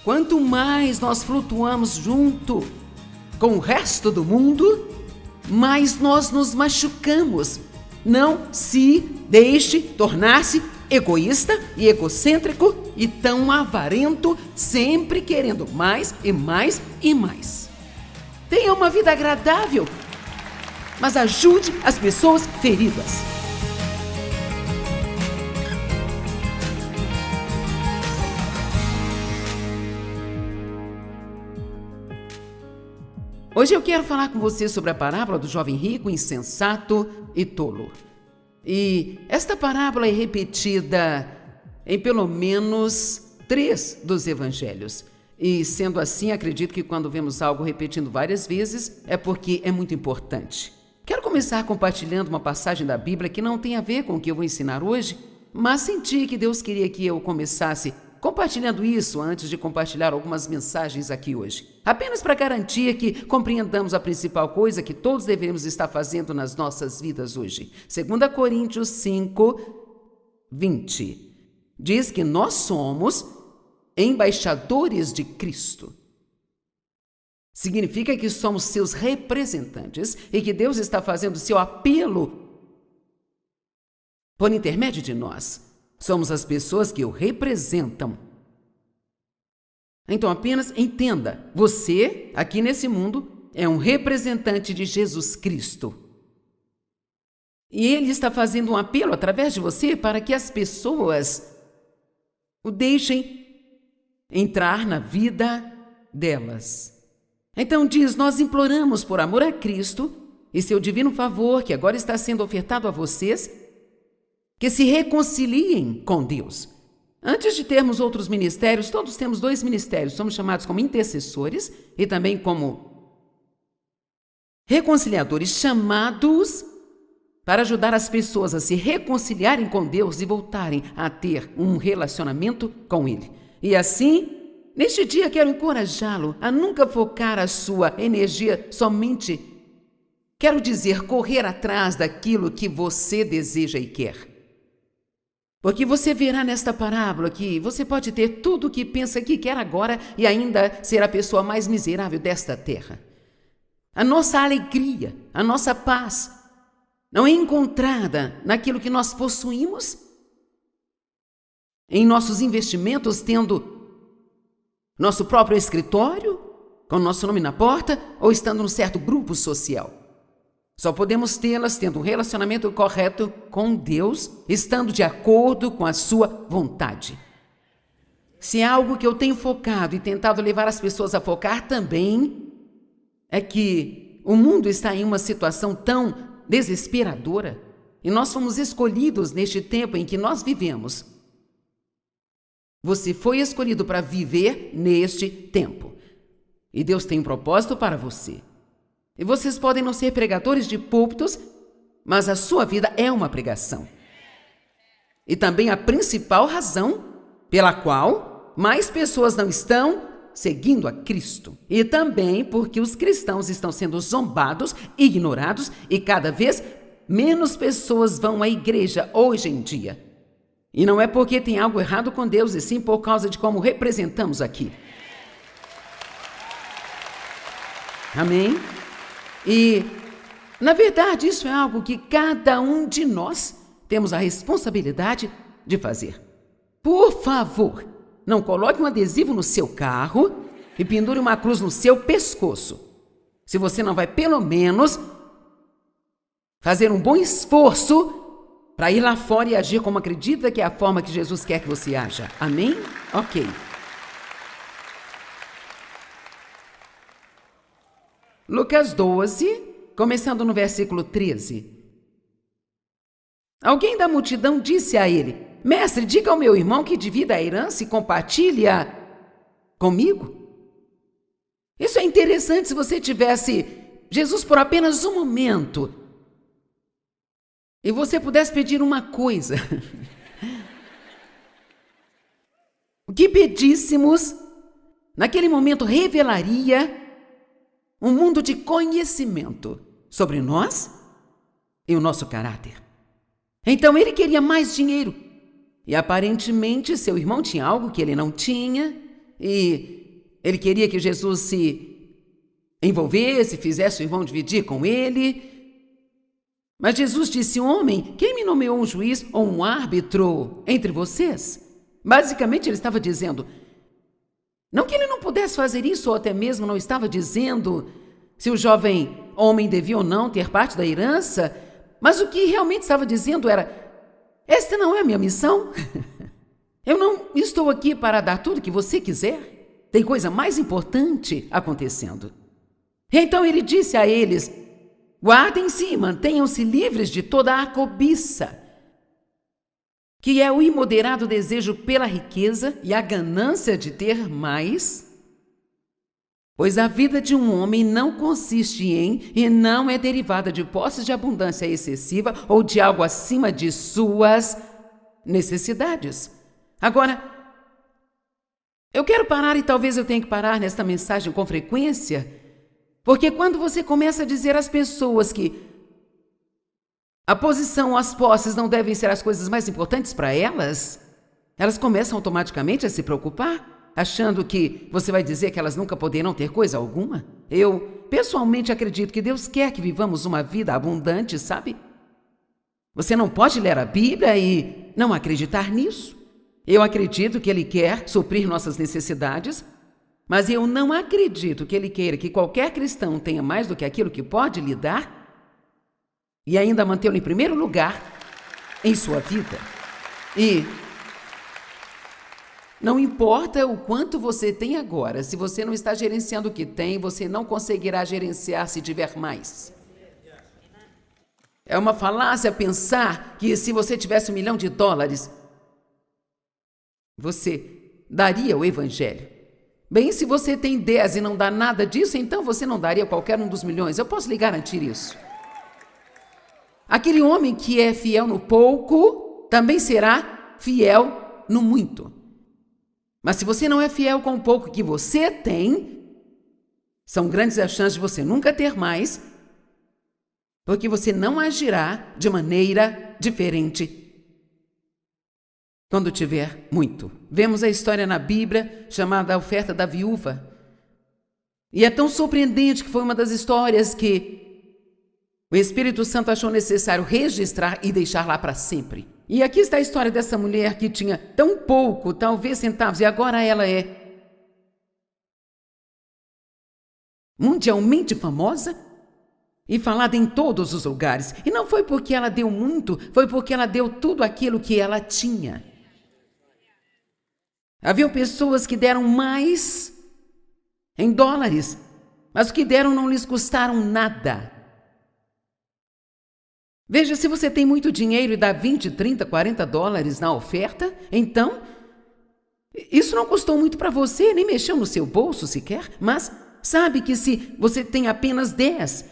Quanto mais nós flutuamos junto com o resto do mundo, mais nós nos machucamos. Não se deixe tornar-se egoísta e egocêntrico e tão avarento, sempre querendo mais e mais e mais. Tenha uma vida agradável, mas ajude as pessoas feridas. Hoje eu quero falar com você sobre a parábola do jovem rico, insensato e tolo. E esta parábola é repetida em pelo menos 3 dos evangelhos. E sendo assim, acredito que quando vemos algo repetindo várias vezes, é porque é muito importante. Quero começar compartilhando uma passagem da Bíblia que não tem a ver com o que eu vou ensinar hoje, mas senti que Deus queria que eu começasse compartilhando isso antes de compartilhar algumas mensagens aqui hoje. Apenas para garantir que compreendamos a principal coisa que todos devemos estar fazendo nas nossas vidas hoje. 2 Coríntios 5:20 diz que nós somos embaixadores de Cristo. Significa que somos seus representantes e que Deus está fazendo seu apelo por intermédio de nós. Somos as pessoas que o representam. Então apenas entenda, você, aqui nesse mundo, é um representante de Jesus Cristo. E Ele está fazendo um apelo através de você para que as pessoas o deixem entrar na vida delas. Então diz, nós imploramos por amor a Cristo e seu divino favor, que agora está sendo ofertado a vocês, que se reconciliem com Deus. Antes de termos outros ministérios, todos temos 2 ministérios. Somos chamados como intercessores e também como reconciliadores, chamados para ajudar as pessoas a se reconciliarem com Deus e voltarem a ter um relacionamento com Ele. E assim, neste dia quero encorajá-lo a nunca focar a sua energia somente, quero dizer, correr atrás daquilo que você deseja e quer. Porque você verá nesta parábola que você pode ter tudo o que pensa que quer agora e ainda ser a pessoa mais miserável desta terra. A nossa alegria, a nossa paz, não é encontrada naquilo que nós possuímos, em nossos investimentos, tendo nosso próprio escritório, com nosso nome na porta, ou estando num certo grupo social. Só podemos tê-las tendo um relacionamento correto com Deus, estando de acordo com a sua vontade. Se é algo que eu tenho focado e tentado levar as pessoas a focar também, é que o mundo está em uma situação tão desesperadora e nós fomos escolhidos neste tempo em que nós vivemos. Você foi escolhido para viver neste tempo e Deus tem um propósito para você. E vocês podem não ser pregadores de púlpitos, mas a sua vida é uma pregação. E também a principal razão pela qual mais pessoas não estão seguindo a Cristo. E também porque os cristãos estão sendo zombados, ignorados e cada vez menos pessoas vão à igreja hoje em dia. E não é porque tem algo errado com Deus, e sim por causa de como representamos aqui. Amém? E, na verdade, isso é algo que cada um de nós temos a responsabilidade de fazer. Por favor, não coloque um adesivo no seu carro e pendure uma cruz no seu pescoço, se você não vai, pelo menos, fazer um bom esforço para ir lá fora e agir como acredita que é a forma que Jesus quer que você haja. Amém? Ok. Lucas 12, começando no versículo 13. Alguém da multidão disse a ele: Mestre, diga ao meu irmão que divida a herança e compartilha comigo. Isso é interessante se você tivesse Jesus por apenas um momento e você pudesse pedir uma coisa. O que pedíssemos, naquele momento, revelaria um mundo de conhecimento sobre nós e o nosso caráter. Então ele queria mais dinheiro. E aparentemente seu irmão tinha algo que ele não tinha, e ele queria que Jesus se envolvesse, fizesse o irmão dividir com ele. Mas Jesus disse: homem, quem me nomeou um juiz ou um árbitro entre vocês? Basicamente ele estava dizendo, não que ele não pudesse fazer isso, ou até mesmo não estava dizendo se o jovem homem devia ou não ter parte da herança, mas o que realmente estava dizendo era: esta não é a minha missão. Eu não estou aqui para dar tudo que você quiser. Tem coisa mais importante acontecendo. Então ele disse a eles: guardem-se e mantenham-se livres de toda a cobiça, que é o imoderado desejo pela riqueza e a ganância de ter mais. Pois a vida de um homem não consiste em e não é derivada de posses de abundância excessiva ou de algo acima de suas necessidades. Agora, eu quero parar, e talvez eu tenha que parar nesta mensagem com frequência, porque quando você começa a dizer às pessoas que a posição, as posses não devem ser as coisas mais importantes para elas, elas começam automaticamente a se preocupar, achando que você vai dizer que elas nunca poderão ter coisa alguma. Eu, pessoalmente, acredito que Deus quer que vivamos uma vida abundante, sabe? Você não pode ler a Bíblia e não acreditar nisso. Eu acredito que Ele quer suprir nossas necessidades, mas eu não acredito que Ele queira que qualquer cristão tenha mais do que aquilo que pode lhe dar e ainda mantê-lo em primeiro lugar em sua vida. E não importa o quanto você tem agora, se você não está gerenciando o que tem, você não conseguirá gerenciar se tiver mais. É uma falácia pensar que se você tivesse $1 milhão, você daria o evangelho. Bem, se você tem 10 e não dá nada disso, então você não daria qualquer um dos milhões. Eu posso lhe garantir isso. Aquele homem que é fiel no pouco, também será fiel no muito. Mas se você não é fiel com o pouco que você tem, são grandes as chances de você nunca ter mais, porque você não agirá de maneira diferente quando tiver muito. Vemos a história na Bíblia chamada A Oferta da Viúva. E é tão surpreendente que foi uma das histórias que o Espírito Santo achou necessário registrar e deixar lá para sempre. E aqui está a história dessa mulher que tinha tão pouco, talvez centavos, e agora ela é mundialmente famosa e falada em todos os lugares. E não foi porque ela deu muito, foi porque ela deu tudo aquilo que ela tinha. Havia pessoas que deram mais em dólares, mas o que deram não lhes custaram nada. Veja, se você tem muito dinheiro e dá 20, 30, 40 dólares na oferta, então isso não custou muito para você, nem mexeu no seu bolso sequer, mas sabe que se você tem apenas 10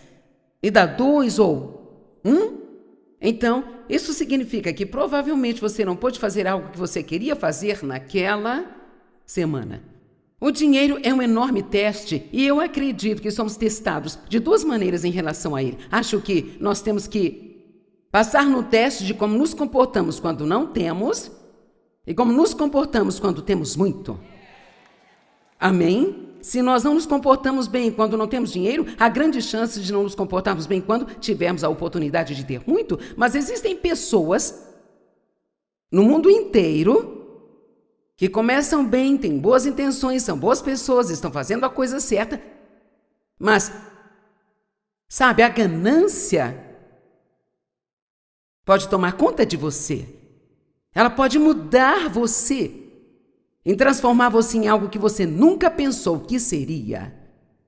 e dá 2 ou 1, então isso significa que provavelmente você não pôde fazer algo que você queria fazer naquela semana. O dinheiro é um enorme teste e eu acredito que somos testados de duas maneiras em relação a ele. Acho que nós temos que passar no teste de como nos comportamos quando não temos e como nos comportamos quando temos muito. Amém? Se nós não nos comportamos bem quando não temos dinheiro, há grandes chances de não nos comportarmos bem quando tivermos a oportunidade de ter muito, mas existem pessoas no mundo inteiro que começam bem, têm boas intenções, são boas pessoas, estão fazendo a coisa certa, mas, sabe, a ganância pode tomar conta de você. Ela pode mudar você e transformar você em algo que você nunca pensou que seria.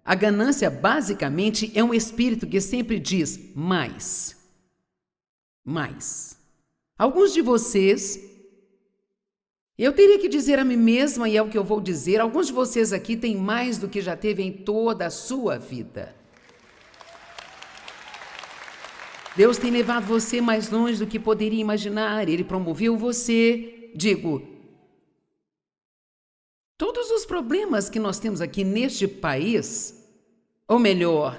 A ganância, basicamente, é um espírito que sempre diz mais. Mais. Alguns de vocês, eu teria que dizer a mim mesma, e é o que eu vou dizer, alguns de vocês aqui têm mais do que já teve em toda a sua vida. Deus tem levado você mais longe do que poderia imaginar. Ele promoveu você. Digo, todos os problemas que nós temos aqui neste país, ou melhor,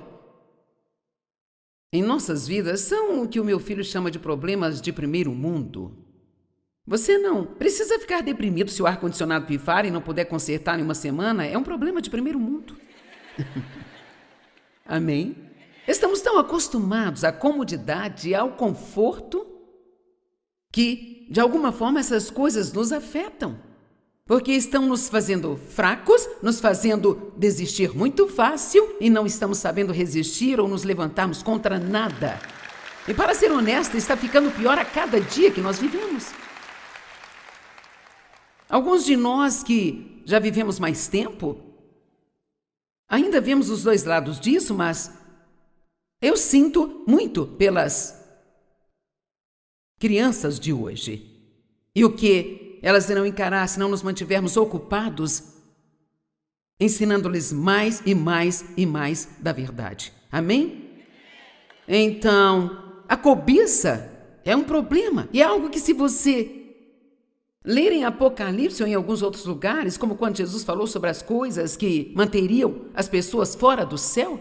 em nossas vidas, são o que o meu filho chama de problemas de primeiro mundo. Você não precisa ficar deprimido se o ar-condicionado pifar e não puder consertar em uma semana. É um problema de primeiro mundo. Amém? Estamos tão acostumados à comodidade e ao conforto que, de alguma forma, essas coisas nos afetam. Porque estão nos fazendo fracos, nos fazendo desistir muito fácil e não estamos sabendo resistir ou nos levantarmos contra nada. E para ser honesta, está ficando pior a cada dia que nós vivemos. Alguns de nós que já vivemos mais tempo, ainda vemos os dois lados disso, mas eu sinto muito pelas crianças de hoje. E o que elas irão encarar se não nos mantivermos ocupados, ensinando-lhes mais e mais e mais da verdade. Amém? Então, a cobiça é um problema. E é algo que, se você ler em Apocalipse ou em alguns outros lugares, como quando Jesus falou sobre as coisas que manteriam as pessoas fora do céu,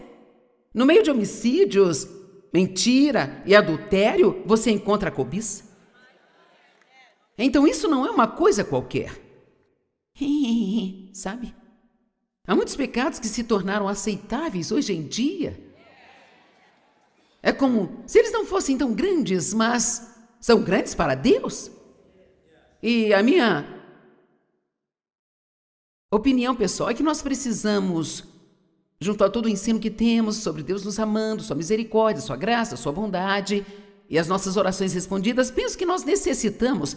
no meio de homicídios, mentira e adultério, você encontra a cobiça. Então isso não é uma coisa qualquer. Sabe? Há muitos pecados que se tornaram aceitáveis hoje em dia. É como se eles não fossem tão grandes, mas são grandes para Deus. E a minha opinião pessoal é que nós precisamos, junto a todo o ensino que temos sobre Deus nos amando, sua misericórdia, sua graça, sua bondade e as nossas orações respondidas, penso que nós necessitamos,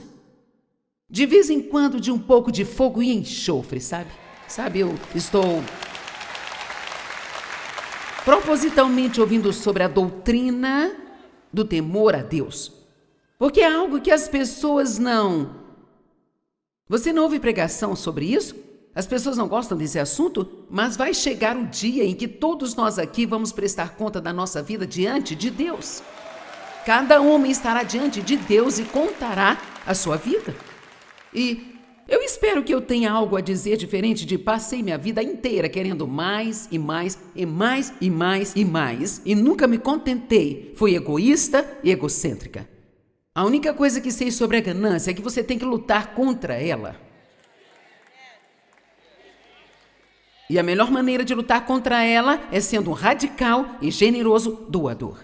de vez em quando, de um pouco de fogo e enxofre, sabe? Eu estou propositalmente ouvindo sobre a doutrina do temor a Deus, porque é algo que as pessoas não... Você não ouve pregação sobre isso? As pessoas não gostam desse assunto, mas vai chegar o dia em que todos nós aqui vamos prestar conta da nossa vida diante de Deus. Cada homem estará diante de Deus e contará a sua vida. E eu espero que eu tenha algo a dizer diferente de passei minha vida inteira querendo mais e mais e mais e mais e mais e nunca me contentei. Fui egoísta e egocêntrica. A única coisa que sei sobre a ganância é que você tem que lutar contra ela. E a melhor maneira de lutar contra ela é sendo um radical e generoso doador.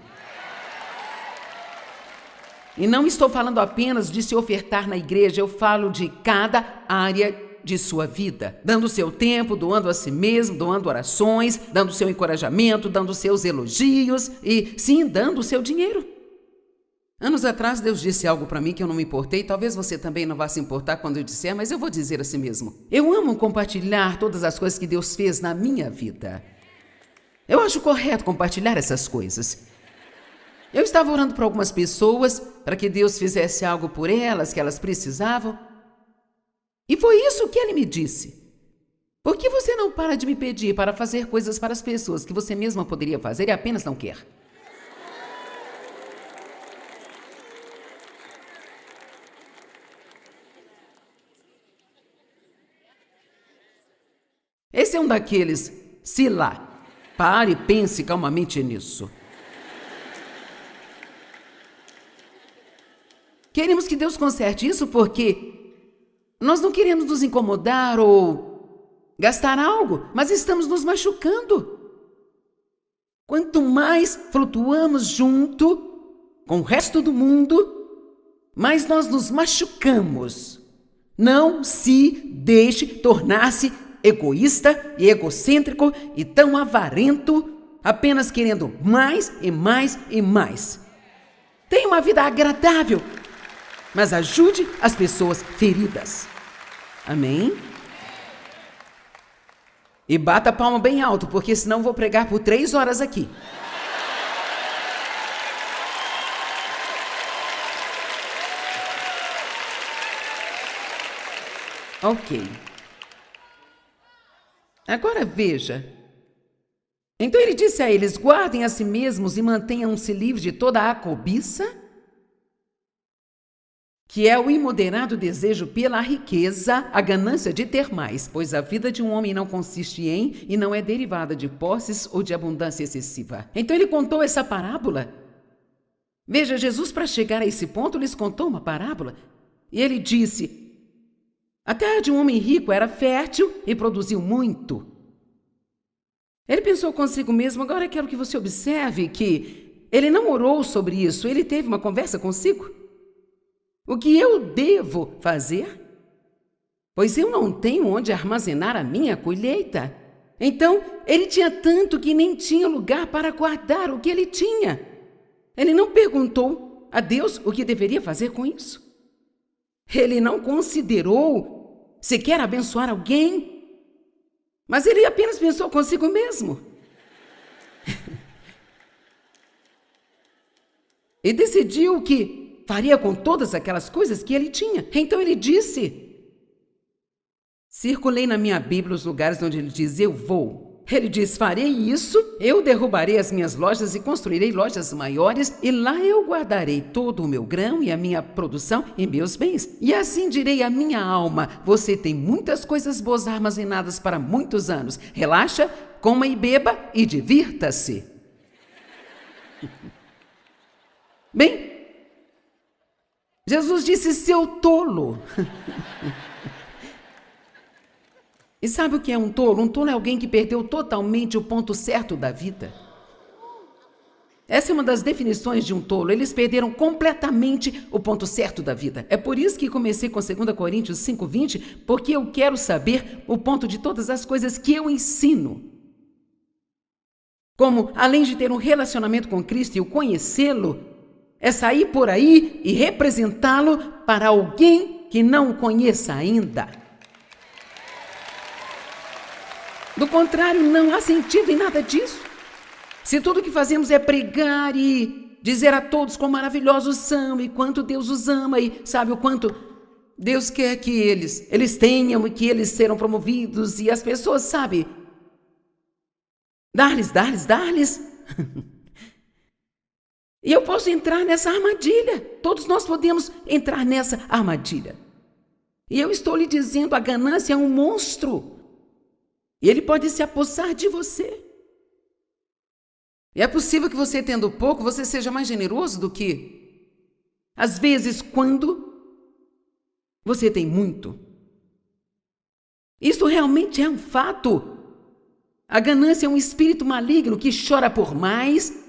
E não estou falando apenas de se ofertar na igreja, eu falo de cada área de sua vida, dando seu tempo, doando a si mesmo, doando orações, dando seu encorajamento, dando seus elogios e, sim, dando o seu dinheiro. Anos atrás, Deus disse algo para mim que eu não me importei. Talvez você também não vá se importar quando eu disser, mas eu vou dizer a si mesmo. Eu amo compartilhar todas as coisas que Deus fez na minha vida. Eu acho correto compartilhar essas coisas. Eu estava orando para algumas pessoas, para que Deus fizesse algo por elas, que elas precisavam. E foi isso que Ele me disse. Por que você não para de me pedir para fazer coisas para as pessoas que você mesma poderia fazer e apenas não quer? Esse é um daqueles, se lá, pare e pense calmamente nisso. Queremos que Deus conserte isso porque nós não queremos nos incomodar ou gastar algo, mas estamos nos machucando. Quanto mais flutuamos junto com o resto do mundo, mais nós nos machucamos. Não se deixe tornar-se egoísta e egocêntrico e tão avarento, apenas querendo mais e mais e mais. Tenha uma vida agradável, mas ajude as pessoas feridas. Amém? E bata a palma bem alto, porque senão vou pregar por 3 horas aqui. Ok. Agora veja. Então ele disse a eles, guardem a si mesmos e mantenham-se livres de toda a cobiça, que é o imoderado desejo pela riqueza, a ganância de ter mais, pois a vida de um homem não consiste em e não é derivada de posses ou de abundância excessiva. Então ele contou essa parábola. Veja, Jesus, para chegar a esse ponto, lhes contou uma parábola. E ele disse: a terra de um homem rico era fértil e produziu muito. Ele pensou consigo mesmo: agora quero que você observe que ele não orou sobre isso, ele teve uma conversa consigo. O que eu devo fazer? Pois eu não tenho onde armazenar a minha colheita. Então, ele tinha tanto que nem tinha lugar para guardar o que ele tinha. Ele não perguntou a Deus o que deveria fazer com isso. Ele não considerou sequer abençoar alguém, mas ele apenas pensou consigo mesmo. E decidiu o que faria com todas aquelas coisas que ele tinha. Então ele disse... Circulei na minha Bíblia os lugares onde ele diz: eu vou. Ele diz: farei isso, eu derrubarei as minhas lojas e construirei lojas maiores, e lá eu guardarei todo o meu grão e a minha produção e meus bens. E assim direi à minha alma: você tem muitas coisas boas armazenadas para muitos anos. Relaxa, coma e beba e divirta-se. Bem, Jesus disse: seu tolo. E sabe o que é um tolo? Um tolo é alguém que perdeu totalmente o ponto certo da vida. Essa é uma das definições de um tolo. Eles perderam completamente o ponto certo da vida. É por isso que comecei com 2 Coríntios 5:20, porque eu quero saber o ponto de todas as coisas que eu ensino. Como, além de ter um relacionamento com Cristo e o conhecê-lo, é sair por aí e representá-lo para alguém que não o conheça ainda. Do contrário, não há sentido em nada disso. Se tudo que fazemos é pregar e dizer a todos quão maravilhosos são e quanto Deus os ama e sabe o quanto Deus quer que eles tenham e que eles serão promovidos e as pessoas, sabe, dar-lhes. E eu posso entrar nessa armadilha. Todos nós podemos entrar nessa armadilha. E eu estou lhe dizendo, a ganância é um monstro. E ele pode se apossar de você. E é possível que você, tendo pouco, você seja mais generoso do que, às vezes, quando você tem muito. Isso realmente é um fato. A ganância é um espírito maligno que chora por mais.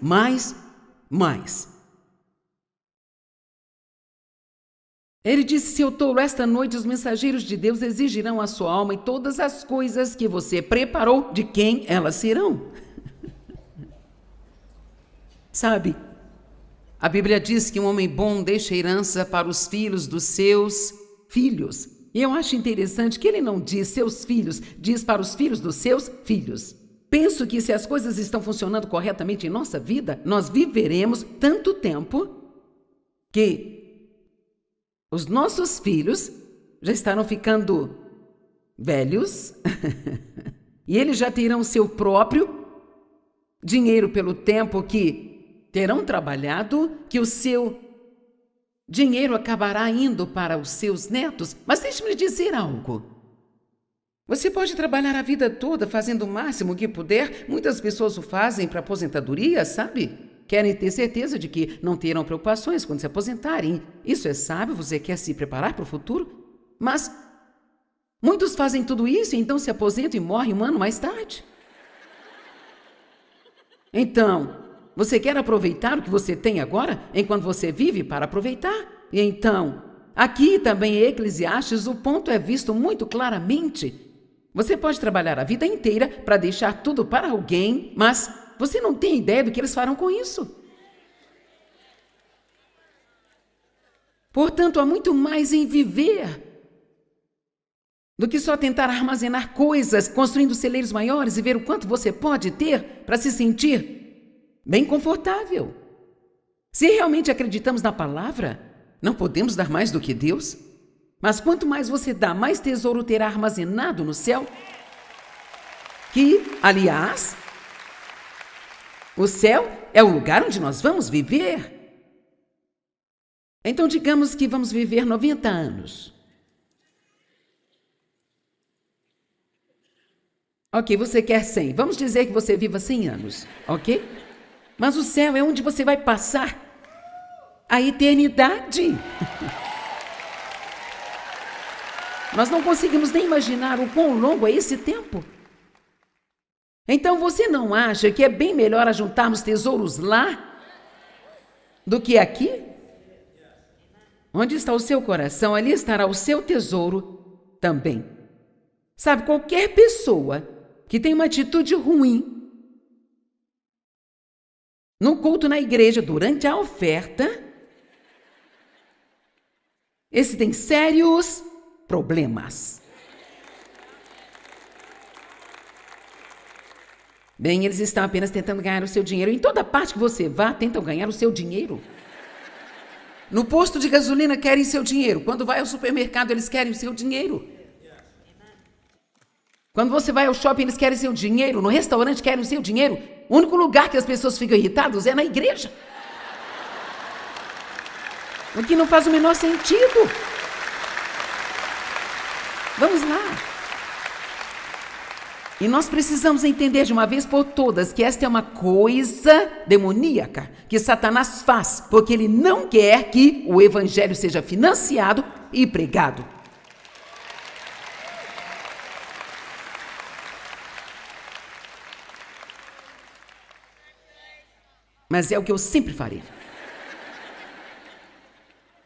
Ele disse: seu tolo, esta noite os mensageiros de Deus exigirão a sua alma e todas as coisas que você preparou, de quem elas serão. Sabe, a Bíblia diz que um homem bom deixa herança para os filhos dos seus filhos. E eu acho interessante que ele não diz seus filhos, diz para os filhos dos seus filhos. Penso que se as coisas estão funcionando corretamente em nossa vida, nós viveremos tanto tempo que os nossos filhos já estarão ficando velhos e eles já terão seu próprio dinheiro pelo tempo que terão trabalhado, que o seu dinheiro acabará indo para os seus netos. Mas deixe-me lhe dizer algo. Você pode trabalhar a vida toda fazendo o máximo que puder. Muitas pessoas o fazem para aposentadoria, sabe? Querem ter certeza de que não terão preocupações quando se aposentarem. Isso é sábio, você quer se preparar para o futuro? Mas muitos fazem tudo isso e então se aposentam e morrem um ano mais tarde. Então, você quer aproveitar o que você tem agora, enquanto você vive para aproveitar? E então, aqui também em Eclesiastes, o ponto é visto muito claramente. Você pode trabalhar a vida inteira para deixar tudo para alguém, mas você não tem ideia do que eles farão com isso. Portanto, há muito mais em viver do que só tentar armazenar coisas, construindo celeiros maiores e ver o quanto você pode ter para se sentir bem confortável. Se realmente acreditamos na palavra, não podemos dar mais do que Deus. Mas quanto mais você dá, mais tesouro terá armazenado no céu. Que, aliás, o céu é o lugar onde nós vamos viver. Então, digamos que vamos viver 90 anos. Ok, você quer 100. Vamos dizer que você viva 100 anos, ok? Mas o céu é onde você vai passar a eternidade. Nós não conseguimos nem imaginar o quão longo é esse tempo. Então você não acha que é bem melhor ajuntarmos tesouros lá do que aqui? Onde está o seu coração, ali estará o seu tesouro também. Sabe, qualquer pessoa que tem uma atitude ruim no culto na igreja, durante a oferta, esse tem sérios problemas. Bem, eles estão apenas tentando ganhar o seu dinheiro. Em toda parte que você vá, tentam ganhar o seu dinheiro. No posto de gasolina querem seu dinheiro. Quando vai ao supermercado, eles querem o seu dinheiro. Quando você vai ao shopping, eles querem seu dinheiro. No restaurante, querem o seu dinheiro. O único lugar que as pessoas ficam irritadas é na igreja. O que não faz o menor sentido. Vamos lá. E nós precisamos entender de uma vez por todas que esta é uma coisa demoníaca que Satanás faz, porque ele não quer que o evangelho seja financiado e pregado. Mas é o que eu sempre farei.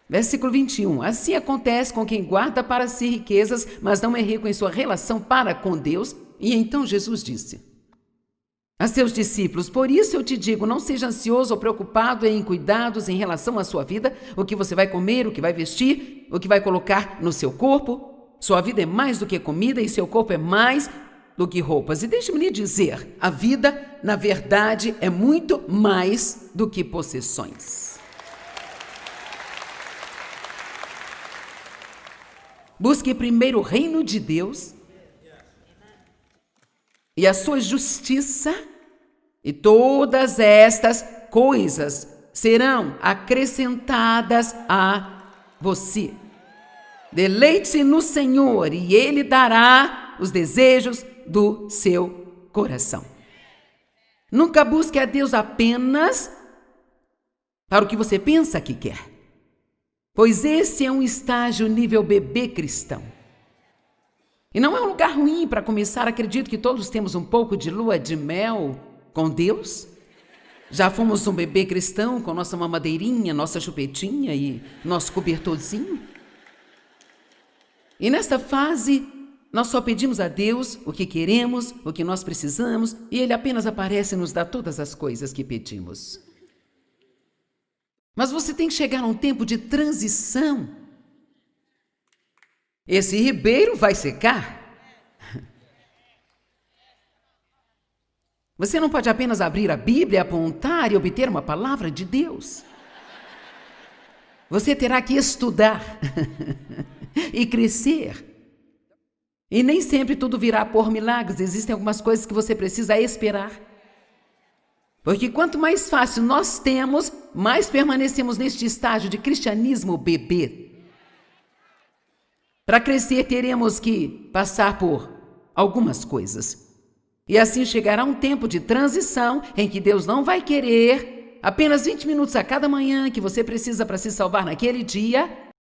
Versículo 21. Assim acontece com quem guarda para si riquezas, mas não é rico em sua relação para com Deus. E então Jesus disse a seus discípulos: por isso eu te digo, não seja ansioso ou preocupado em cuidados em relação à sua vida, o que você vai comer, o que vai vestir, o que vai colocar no seu corpo. Sua vida é mais do que comida e seu corpo é mais do que roupas. E deixe-me lhe dizer, a vida, na verdade, é muito mais do que possessões. Busque primeiro o reino de Deus e a sua justiça, e todas estas coisas serão acrescentadas a você. Deleite-se no Senhor e Ele dará os desejos do seu coração. Nunca busque a Deus apenas para o que você pensa que quer, pois esse é um estágio nível bebê cristão. E não é um lugar ruim para começar. Acredito que todos temos um pouco de lua de mel com Deus. Já fomos um bebê cristão com nossa mamadeirinha, nossa chupetinha e nosso cobertorzinho. E nesta fase, nós só pedimos a Deus o que queremos, o que nós precisamos, e Ele apenas aparece e nos dá todas as coisas que pedimos. Mas você tem que chegar a um tempo de transição. Esse ribeiro vai secar. Você não pode apenas abrir a Bíblia, apontar e obter uma palavra de Deus. Você terá que estudar e crescer. E nem sempre tudo virá por milagres. Existem algumas coisas que você precisa esperar. Porque quanto mais fácil nós temos, mais permanecemos neste estágio de cristianismo bebê. Para crescer, teremos que passar por algumas coisas. E assim chegará um tempo de transição em que Deus não vai querer apenas 20 minutos a cada manhã que você precisa para se salvar naquele dia,